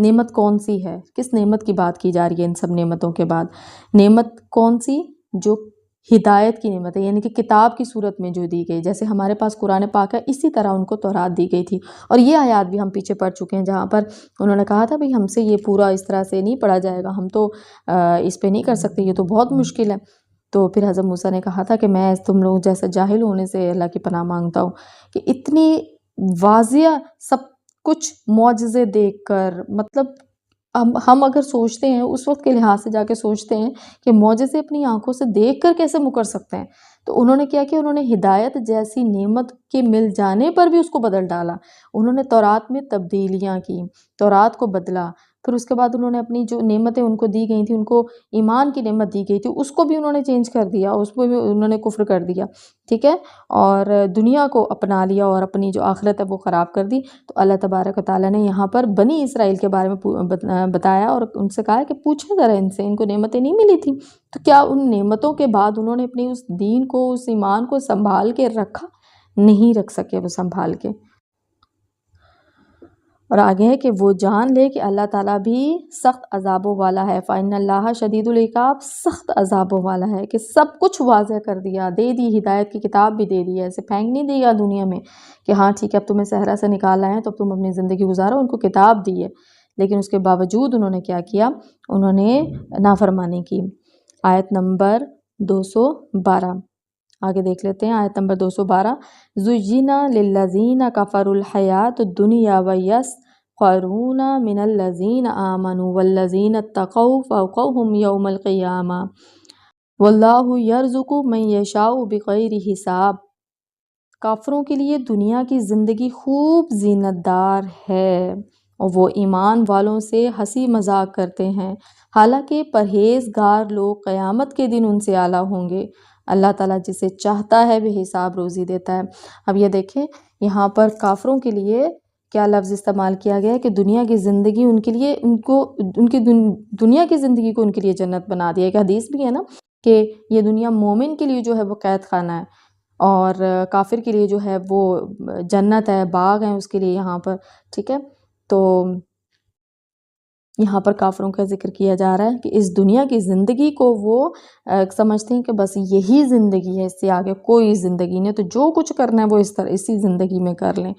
نعمت کون سی ہے؟ کس نعمت کی بات کی جا رہی ہے ان سب نعمتوں کے بعد؟ نعمت کون سی؟ جو ہدایت کی نعمت ہے، یعنی کہ کتاب کی صورت میں جو دی گئی، جیسے ہمارے پاس قرآن پاک ہے اسی طرح ان کو تورات دی گئی تھی۔ اور یہ آیات بھی ہم پیچھے پڑھ چکے ہیں جہاں پر انہوں نے کہا تھا بھئی ہم سے یہ پورا اس طرح سے نہیں پڑھا جائے گا، ہم تو اس پہ نہیں کر سکتے، یہ تو بہت مشکل ہے۔ تو پھر حضرت موسیٰ نے کہا تھا کہ میں تم لوگ جیسا جاہل ہونے سے اللہ کی پناہ مانگتا ہوں کہ اتنی واضح سب کچھ معجزے دیکھ کر، مطلب ہم اگر سوچتے ہیں اس وقت کے لحاظ سے جا کے سوچتے ہیں کہ معجزے اپنی آنکھوں سے دیکھ کر کیسے مکر سکتے ہیں، تو انہوں نے کیا کہ انہوں نے ہدایت جیسی نعمت کے مل جانے پر بھی اس کو بدل ڈالا۔ انہوں نے تورات میں تبدیلیاں کی، تورات کو بدلا، پھر اس کے بعد انہوں نے اپنی جو نعمتیں ان کو دی گئی تھیں، ان کو ایمان کی نعمت دی گئی تھی، اس کو بھی انہوں نے چینج کر دیا، اس پہ بھی انہوں نے کفر کر دیا، ٹھیک ہے، اور دنیا کو اپنا لیا اور اپنی جو آخرت ہے وہ خراب کر دی۔ تو اللہ تبارک و تعالیٰ نے یہاں پر بنی اسرائیل کے بارے میں بتایا اور ان سے کہا کہ پوچھیں ذرا ان سے، ان کو نعمتیں نہیں ملی تھیں، تو کیا ان نعمتوں کے بعد انہوں نے اپنی اس دین کو، اس ایمان کو سنبھال کے رکھا؟ نہیں رکھ سکے وہ سنبھال کے۔ اور آگے ہے کہ وہ جان لے کہ اللہ تعالیٰ بھی سخت عذابوں والا ہے، فَإِنَّ اللَّهَ شَدِيدُ الْعِقَابِ، سخت عذابوں والا ہے، کہ سب کچھ واضح کر دیا، دے دی، ہدایت کی کتاب بھی دے دی، ایسے پھینک نہیں دیا دنیا میں کہ ہاں ٹھیک ہے اب تمہیں صحرا سے نکال آئے ہیں تو اب تم اپنی زندگی گزارو، ان کو کتاب دی ہے، لیکن اس کے باوجود انہوں نے کیا کیا؟ انہوں نے نافرمانی کی۔ آیت نمبر 212 آگے دیکھ لیتے ہیں، آیت نمبر 212، زُيِّنَ لِلَّذِينَ كَفَرُوا الْحَيَاةُ الدُّنْيَا وَيَسْخَرُونَ مِنَ الَّذِينَ آمَنُوا وَالَّذِينَ اتَّقَوْا فَوْقَهُمْ يَوْمَ الْقِيَامَةِ وَاللَّهُ يَرْزُقُ مَن يَشَاءُ بِغَيْرِ حساب۔ کافروں کے لیے دنیا کی زندگی خوب زینت دار ہے اور وہ ایمان والوں سے ہنسی مذاق کرتے ہیں، حالانکہ پرہیزگار لوگ قیامت کے دن ان سے اعلیٰ ہوں گے۔ اللہ تعالیٰ جسے چاہتا ہے بے حساب روزی دیتا ہے۔ اب یہ دیکھیں یہاں پر کافروں کے لیے کیا لفظ استعمال کیا گیا ہے کہ دنیا کی زندگی ان کے لیے، ان کی دنیا کی زندگی کو ان کے لیے جنت بنا دیا۔ ایک حدیث بھی ہے نا کہ یہ دنیا مومن کے لیے جو ہے وہ قید خانہ ہے اور کافر کے لیے جو ہے وہ جنت ہے، باغ ہیں اس کے لیے یہاں پر، ٹھیک ہے۔ تو یہاں پر کافروں کا ذکر کیا جا رہا ہے کہ اس دنیا کی زندگی کو وہ سمجھتے ہیں کہ بس یہی زندگی ہے، اس سے آگے کوئی زندگی نہیں، تو جو کچھ کرنا ہے وہ اسی زندگی میں کر لیں،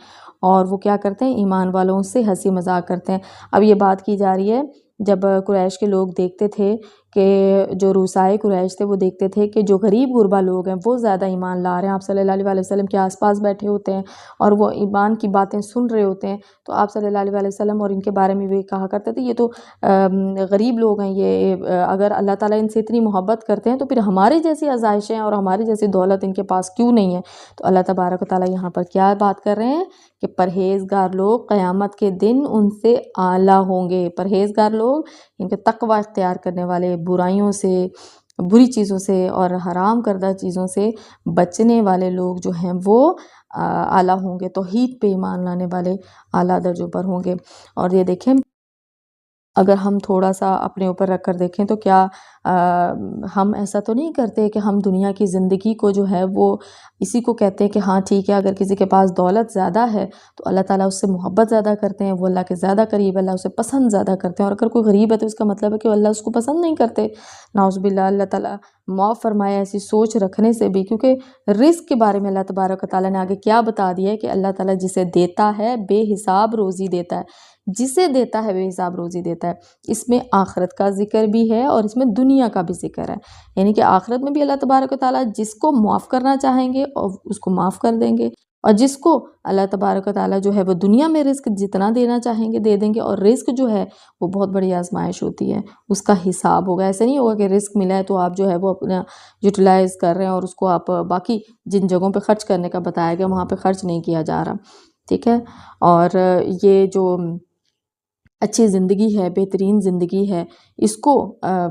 اور وہ کیا کرتے ہیں؟ ایمان والوں سے ہنسی مذاق کرتے ہیں۔ اب یہ بات کی جا رہی ہے جب قریش کے لوگ دیکھتے تھے کہ جو روسائے قریش تھے وہ دیکھتے تھے کہ جو غریب غربا لوگ ہیں وہ زیادہ ایمان لا رہے ہیں، آپ صلی اللہ علیہ وسلم کے آس پاس بیٹھے ہوتے ہیں اور وہ ایمان کی باتیں سن رہے ہوتے ہیں، تو آپ صلی اللہ علیہ وسلم اور ان کے بارے میں بھی کہا کرتے تھے یہ تو غریب لوگ ہیں، یہ اگر اللہ تعالیٰ ان سے اتنی محبت کرتے ہیں تو پھر ہماری جیسی آزائشیں اور ہماری جیسی دولت ان کے پاس کیوں نہیں ہے؟ تو اللہ تبارک و تعالیٰ یہاں پر کیا بات کر رہے ہیں کہ پرہیزگار لوگ قیامت کے دن ان سے اعلیٰ ہوں گے۔ پرہیزگار لوگ ان کے تقوی اختیار کرنے والے، برائیوں سے، بری چیزوں سے اور حرام کردہ چیزوں سے بچنے والے لوگ جو ہیں وہ اعلیٰ ہوں گے، توحید پہ ایمان لانے والے اعلیٰ درجوں پر ہوں گے۔ اور یہ دیکھیں اگر ہم تھوڑا سا اپنے اوپر رکھ کر دیکھیں تو کیا ہم ایسا تو نہیں کرتے کہ ہم دنیا کی زندگی کو جو ہے وہ اسی کو کہتے ہیں کہ ہاں ٹھیک ہے اگر کسی کے پاس دولت زیادہ ہے تو اللہ تعالیٰ اس سے محبت زیادہ کرتے ہیں، وہ اللہ کے زیادہ قریب، اللہ اسے پسند زیادہ کرتے ہیں، اور اگر کوئی غریب ہے تو اس کا مطلب ہے کہ اللہ اس کو پسند نہیں کرتے۔ نعوذ باللہ، اللہ تعالیٰ معاف فرمائے ایسی سوچ رکھنے سے بھی، کیونکہ رزق کے بارے میں اللہ تبارک و تعالیٰ نے آگے کیا بتا دیا ہے کہ اللہ تعالیٰ جسے دیتا ہے بے حساب روزی دیتا ہے، جسے دیتا ہے بے حساب روزی دیتا ہے۔ اس میں آخرت کا ذکر بھی ہے اور اس میں دنیا کا بھی ذکر ہے، یعنی کہ آخرت میں بھی اللہ تبارک و تعالیٰ جس کو معاف کرنا چاہیں گے اور اس کو معاف کر دیں گے، اور جس کو اللہ تبارک و تعالیٰ جو ہے وہ دنیا میں رزق جتنا دینا چاہیں گے دے دیں گے، اور رزق جو ہے وہ بہت بڑی آزمائش ہوتی ہے، اس کا حساب ہوگا۔ ایسے نہیں ہوگا کہ رزق ملا ہے تو آپ جو ہے وہ اپنا یوٹیلائز کر رہے ہیں اور اس کو آپ باقی جن جگہوں پہ خرچ کرنے کا بتایا گیا وہاں پہ خرچ نہیں کیا جا رہا، ٹھیک ہے۔ اور یہ جو اچھی زندگی ہے، بہترین زندگی ہے، اس کو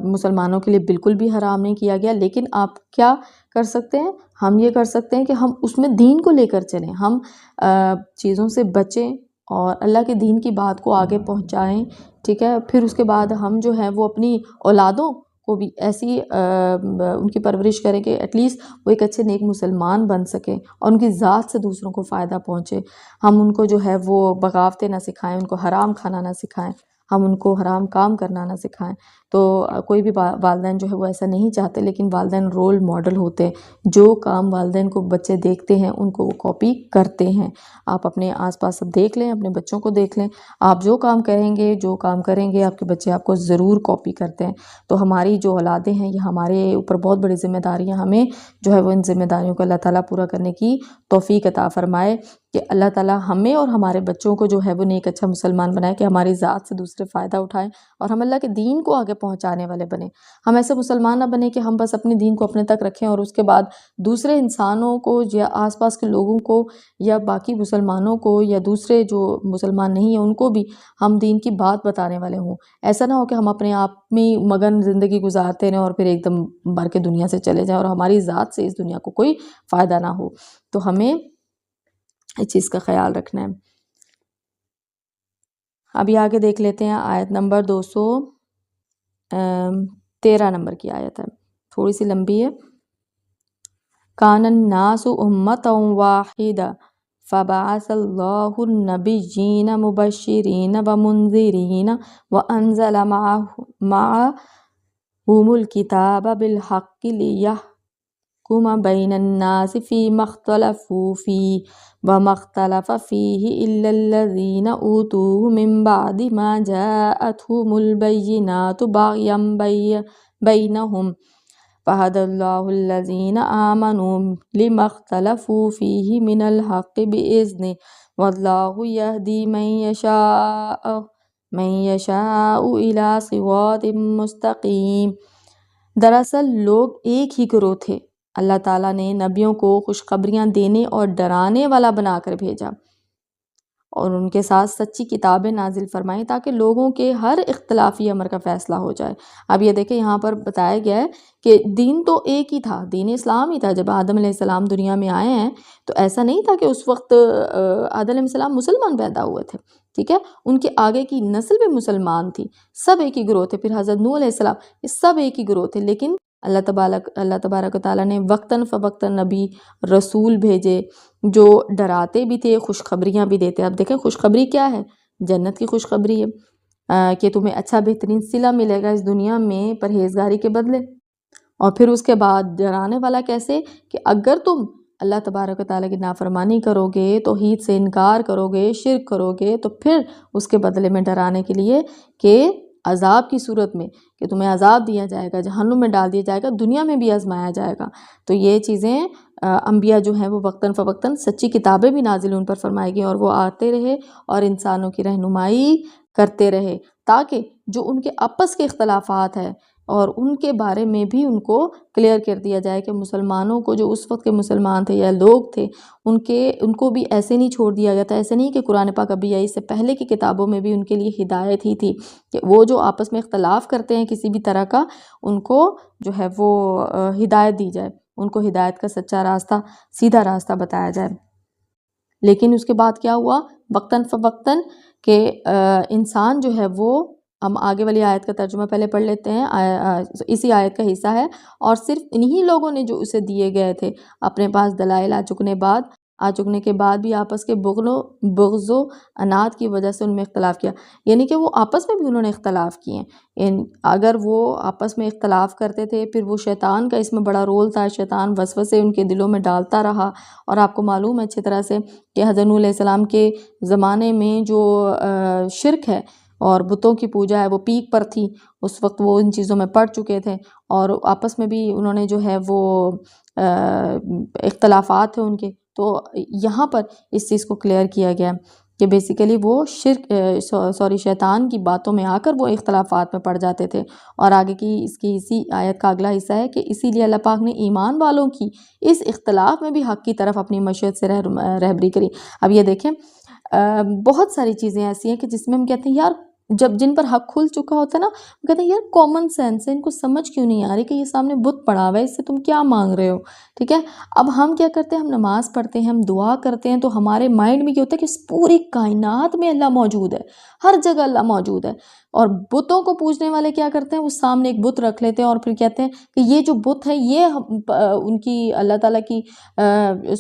مسلمانوں کے لیے بالکل بھی حرام نہیں کیا گیا، لیکن آپ کیا کر سکتے ہیں؟ ہم یہ کر سکتے ہیں کہ ہم اس میں دین کو لے کر چلیں، ہم چیزوں سے بچیں اور اللہ کے دین کی بات کو آگے پہنچائیں، ٹھیک ہے۔ پھر اس کے بعد ہم جو ہے وہ اپنی اولادوں کو بھی ایسی ان کی پرورش کریں کہ ایٹ لیسٹ وہ ایک اچھے نیک مسلمان بن سکیں اور ان کی ذات سے دوسروں کو فائدہ پہنچے۔ ہم ان کو جو ہے وہ بغاوتیں نہ سکھائیں، ان کو حرام کھانا نہ سکھائیں، ہم ان کو حرام کام کرنا نہ سکھائیں۔ تو کوئی بھی والدین جو ہے وہ ایسا نہیں چاہتے، لیکن والدین رول ماڈل ہوتے ہیں، جو کام والدین کو بچے دیکھتے ہیں ان کو وہ کاپی کرتے ہیں۔ آپ اپنے آس پاس سب دیکھ لیں، اپنے بچوں کو دیکھ لیں، آپ جو کام کریں گے آپ کے بچے آپ کو ضرور کاپی کرتے ہیں۔ تو ہماری جو اولادیں ہیں یہ ہمارے اوپر بہت بڑی ذمہ داریاں، ہمیں جو ہے وہ ان ذمہ داریوں کو اللہ تعالیٰ پورا کرنے کی توفیق عطا فرمائے، کہ اللہ تعالیٰ ہمیں اور ہمارے بچوں کو جو ہے وہ نیک اچھا مسلمان بنائے، کہ ہماری ذات سے دوسرے فائدہ اٹھائیں اور ہم اللہ کے دین کو آگے پہنچانے والے بنیں۔ ہم ایسے مسلمان نہ بنیں کہ ہم بس اپنے دین کو اپنے تک رکھیں اور اس کے بعد دوسرے انسانوں کو یا آس پاس کے لوگوں کو یا باقی مسلمانوں کو یا دوسرے جو مسلمان نہیں ہیں ان کو بھی ہم دین کی بات بتانے والے ہوں۔ ایسا نہ ہو کہ ہم اپنے آپ میں مگن زندگی گزارتے رہیں اور پھر ایک دم مر کے دنیا سے چلے جائیں اور ہماری ذات سے اس دنیا کو کوئی فائدہ نہ ہو۔ تو ہمیں اس چیز کا خیال رکھنا ہے۔ ابھی آگے دیکھ لیتے ہیں آیت نمبر 213 نمبر کی آیت ہے، تھوڑی سی لمبی ہے۔ کان الناس امۃ واحدہ فبعث اللہ النبیین مبشرین ومنذرین وانزل معهم الکتاب بالحق لیحکم بین الناس فیما اختلفوا فیہ وما اختلف فیہ الا الذین اوتوہ من بعد ما جاءتہم البینات بغیا بینہم فہدی اللہ الذین آمنوا لما اختلفوا فیہ من الحق بإذنہ واللہ یہدی من یشاء الی صراط مستقیم۔ دراصل لوگ ایک ہی گروہ تھے، اللہ تعالیٰ نے نبیوں کو خوشخبریاں دینے اور ڈرانے والا بنا کر بھیجا اور ان کے ساتھ سچی کتابیں نازل فرمائیں تاکہ لوگوں کے ہر اختلافی امر کا فیصلہ ہو جائے۔ اب یہ دیکھیں یہاں پر بتایا گیا ہے کہ دین تو ایک ہی تھا، دین اسلام ہی تھا۔ جب آدم علیہ السلام دنیا میں آئے ہیں تو ایسا نہیں تھا کہ اس وقت آدم علیہ السلام مسلمان پیدا ہوئے تھے، ٹھیک ہے، ان کے آگے کی نسل بھی مسلمان تھی، سب ایک ہی گروہ تھے۔ پھر حضرت نوح علیہ السلام، یہ سب ایک ہی گروہ تھے، لیکن اللہ تبارک و تعالیٰ نے وقتاً فوقتاً نبی رسول بھیجے جو ڈراتے بھی تھے، خوشخبریاں بھی دیتے۔ اب دیکھیں خوشخبری کیا ہے؟ جنت کی خوشخبری ہے، کہ تمہیں اچھا بہترین صلہ ملے گا اس دنیا میں پرہیزگاری کے بدلے، اور پھر اس کے بعد ڈرانے والا کیسے؟ کہ اگر تم اللہ تبارک و تعالیٰ کی نافرمانی کرو گے، توحید سے انکار کرو گے، شرک کرو گے، تو پھر اس کے بدلے میں ڈرانے کے لیے کہ عذاب کی صورت میں کہ تمہیں عذاب دیا جائے گا، جہنم میں ڈال دیا جائے گا، دنیا میں بھی آزمایا جائے گا۔ تو یہ چیزیں انبیاء جو ہیں وہ وقتاً فوقتاً سچی کتابیں بھی نازل ان پر فرمائی گئی اور وہ آتے رہے اور انسانوں کی رہنمائی کرتے رہے، تاکہ جو ان کے آپس کے اختلافات ہیں اور ان کے بارے میں بھی ان کو کلیئر کر دیا جائے کہ مسلمانوں کو، جو اس وقت کے مسلمان تھے یا لوگ تھے، ان کو بھی ایسے نہیں چھوڑ دیا گیا تھا۔ ایسے نہیں کہ قرآن پاک ابھی آئی، اس سے پہلے کی کتابوں میں بھی ان کے لیے ہدایت ہی تھی کہ وہ جو آپس میں اختلاف کرتے ہیں کسی بھی طرح کا، ان کو جو ہے وہ ہدایت دی جائے، ان کو ہدایت کا سچا راستہ، سیدھا راستہ بتایا جائے۔ لیکن اس کے بعد کیا ہوا؟ وقتاً فوقتاً کہ انسان جو ہے وہ، ہم آگے والی آیت کا ترجمہ پہلے پڑھ لیتے ہیں، اسی آیت کا حصہ ہے، اور صرف انہی لوگوں نے جو اسے دیے گئے تھے اپنے پاس دلائل آ چکنے کے بعد بھی آپس کے بغض و عناد کی وجہ سے ان میں اختلاف کیا، یعنی کہ وہ آپس میں بھی انہوں نے اختلاف کیے۔ اگر وہ آپس میں اختلاف کرتے تھے، پھر وہ شیطان کا اس میں بڑا رول تھا، شیطان وسوسے ان کے دلوں میں ڈالتا رہا، اور آپ کو معلوم ہے اچھی طرح سے کہ حضرت نوح علیہ السلام کے زمانے میں جو شرک ہے اور بتوں کی پوجا ہے وہ پیک پر تھی، اس وقت وہ ان چیزوں میں پڑ چکے تھے، اور آپس میں بھی انہوں نے جو ہے وہ اختلافات تھے ان کے۔ تو یہاں پر اس چیز کو کلیئر کیا گیا کہ بیسیکلی وہ شیطان کی باتوں میں آ کر وہ اختلافات میں پڑ جاتے تھے۔ اور آگے کی اسی آیت کا اگلا حصہ ہے کہ اسی لیے اللہ پاک نے ایمان والوں کی اس اختلاف میں بھی حق کی طرف اپنی مشیت سے رہبری کری۔ اب یہ دیکھیں بہت ساری چیزیں ایسی ہیں کہ جس میں ہم کہتے ہیں یار، جب جن پر حق کھل چکا ہوتا ہے نا، وہ کہتے ہیں یار کامن سینس ہے، ان کو سمجھ کیوں نہیں آ رہی کہ یہ سامنے بت پڑا ہوا ہے، اس سے تم کیا مانگ رہے ہو، ٹھیک ہے۔ اب ہم کیا کرتے ہیں؟ ہم نماز پڑھتے ہیں، ہم دعا کرتے ہیں، تو ہمارے مائنڈ میں کیا ہوتا ہے کہ اس پوری کائنات میں اللہ موجود ہے، ہر جگہ اللہ موجود ہے۔ اور بتوں کو پوجنے والے کیا کرتے ہیں، وہ سامنے ایک بت رکھ لیتے ہیں اور پھر کہتے ہیں کہ یہ جو بت ہے یہ ان کی اللہ تعالیٰ کی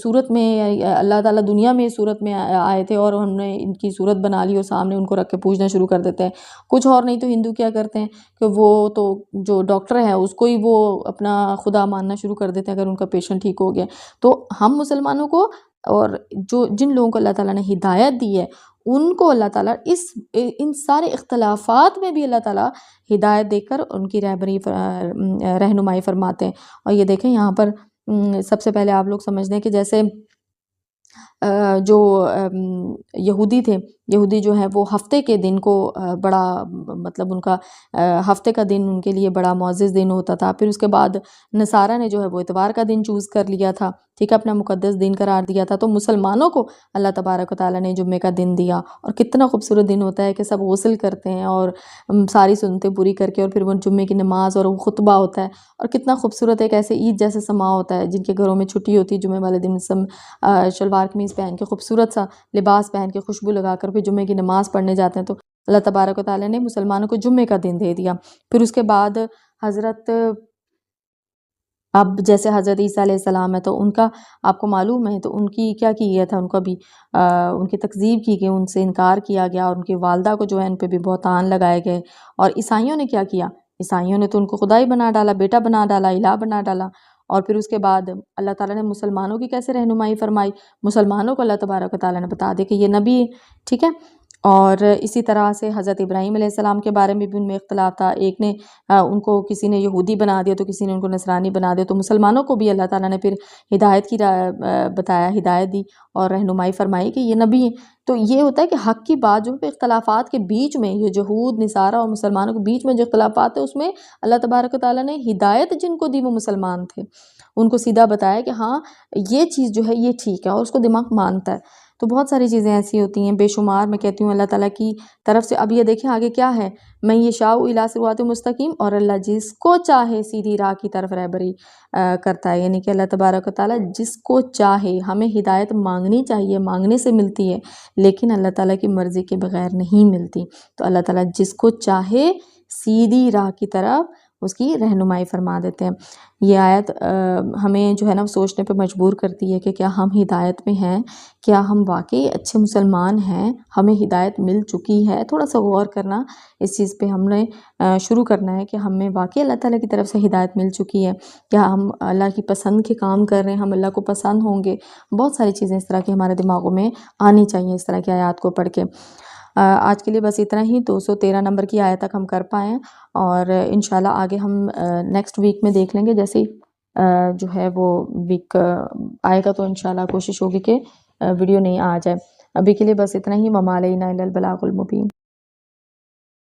صورت میں، اللہ تعالیٰ دنیا میں صورت میں آئے تھے اور ہم نے ان کی صورت بنا لی اور سامنے ان کو رکھ کے پوجنا شروع کر دیتے ہیں۔ کچھ اور نہیں تو ہندو کیا کرتے ہیں کہ وہ تو جو ڈاکٹر ہے اس کو ہی وہ اپنا خدا ماننا شروع کر دیتے ہیں اگر ان کا پیشنٹ ٹھیک ہو گیا۔ تو ہم مسلمانوں کو اور جن لوگوں کو اللہ تعالیٰ نے ہدایت دی ہے ان کو اللہ تعالیٰ ان سارے اختلافات میں بھی اللہ تعالیٰ ہدایت دے کر ان کی رہنمائی فرماتے ہیں۔ اور یہ دیکھیں یہاں پر سب سے پہلے آپ لوگ سمجھ دیں کہ جیسے جو یہودی تھے، یہودی جو ہے وہ ہفتے کے دن کو بڑا مطلب ان کا ہفتے کا دن ان کے لیے بڑا معزز دن ہوتا تھا۔ پھر اس کے بعد نصارہ نے جو ہے وہ اتوار کا دن چوز کر لیا تھا، ٹھیک ہے، اپنا مقدس دن قرار دیا تھا۔ تو مسلمانوں کو اللہ تبارک و تعالیٰ نے جمعے کا دن دیا، اور کتنا خوبصورت دن ہوتا ہے کہ سب غسل کرتے ہیں اور ساری سنتیں پوری کر کے، اور پھر وہ جمعے کی نماز اور وہ خطبہ ہوتا ہے، اور کتنا خوبصورت ایک ایسے عید جیسے سما ہوتا ہے۔ جن کے گھروں میں چھٹی ہوتی ہے جمعے والے دن شلوار قمیض پہن کے خوبصورت سا لباس پہن کے خوشبو لگا کر پھر جمعے کی نماز پڑھنے جاتے ہیں۔ تو اللہ تبارک و تعالیٰ نے مسلمانوں کو جمعے کا دن دے دیا۔ پھر اس کے بعد اب جیسے حضرت عیسیٰ علیہ السلام ہے تو ان کا آپ کو معلوم ہے تو ان کی کیا کی گیا تھا، ان کو بھی ان کی تکذیب کی گئی، ان سے انکار کیا گیا، اور ان کی والدہ کو جو ہے ان پہ بھی بہتان لگائے گئے۔ اور عیسائیوں نے کیا کیا، عیسائیوں نے تو ان کو خدا ہی بنا ڈالا، بیٹا بنا ڈالا، الہ بنا ڈالا۔ اور پھر اس کے بعد اللہ تعالیٰ نے مسلمانوں کی کیسے رہنمائی فرمائی، مسلمانوں کو اللہ تبارک و تعالیٰ نے بتا دیا کہ یہ نبی ہے، ٹھیک ہے۔ اور اسی طرح سے حضرت ابراہیم علیہ السلام کے بارے میں بھی ان میں اختلاف تھا، ایک نے ان کو کسی نے یہودی بنا دیا تو کسی نے ان کو نصرانی بنا دیا۔ تو مسلمانوں کو بھی اللہ تعالیٰ نے پھر ہدایت کی بتایا، ہدایت دی اور رہنمائی فرمائی کہ یہ نبی ہے۔ تو یہ ہوتا ہے کہ حق کی بات جو اختلافات کے بیچ میں، یہ یہود نصارہ اور مسلمانوں کے بیچ میں جو اختلافات ہے اس میں اللہ تبارک و تعالیٰ نے ہدایت جن کو دی وہ مسلمان تھے، ان کو سیدھا بتایا کہ ہاں یہ چیز جو ہے یہ ٹھیک ہے، اور اس کو دماغ مانتا ہے۔ تو بہت ساری چیزیں ایسی ہوتی ہیں بے شمار، میں کہتی ہوں اللہ تعالیٰ کی طرف سے۔ اب یہ دیکھیں آگے کیا ہے، میں یہ شاء الی صراط مستقیم، اور اللہ جس کو چاہے سیدھی راہ کی طرف رہبری کرتا ہے، یعنی کہ اللہ تبارک و تعالیٰ جس کو چاہے، ہمیں ہدایت مانگنی چاہیے، مانگنے سے ملتی ہے، لیکن اللہ تعالیٰ کی مرضی کے بغیر نہیں ملتی۔ تو اللہ تعالیٰ جس کو چاہے سیدھی راہ کی طرف اس کی رہنمائی فرما دیتے ہیں۔ یہ آیت ہمیں جو ہے نا سوچنے پہ مجبور کرتی ہے کہ کیا ہم ہدایت میں ہیں، کیا ہم واقعی اچھے مسلمان ہیں، ہمیں ہدایت مل چکی ہے۔ تھوڑا سا غور کرنا اس چیز پہ ہم نے شروع کرنا ہے کہ ہمیں واقعی اللہ تعالیٰ کی طرف سے ہدایت مل چکی ہے، کیا ہم اللہ کی پسند کے کام کر رہے ہیں، ہم اللہ کو پسند ہوں گے۔ بہت ساری چیزیں اس طرح کی ہمارے دماغوں میں آنی چاہیے اس طرح کی آیات کو پڑھ کے۔ آج کے لیے بس اتنا ہی، 213 نمبر کی آیت تک ہم کر پائیں، اور انشاءاللہ آگے ہم نیکسٹ ویک میں دیکھ لیں گے، جیسے جو ہے وہ ویک آئے گا تو انشاءاللہ کوشش ہوگی کہ ویڈیو نہیں آ جائے۔ ابھی کے لیے بس اتنا ہی، وما علینا الا البلاغ المبین۔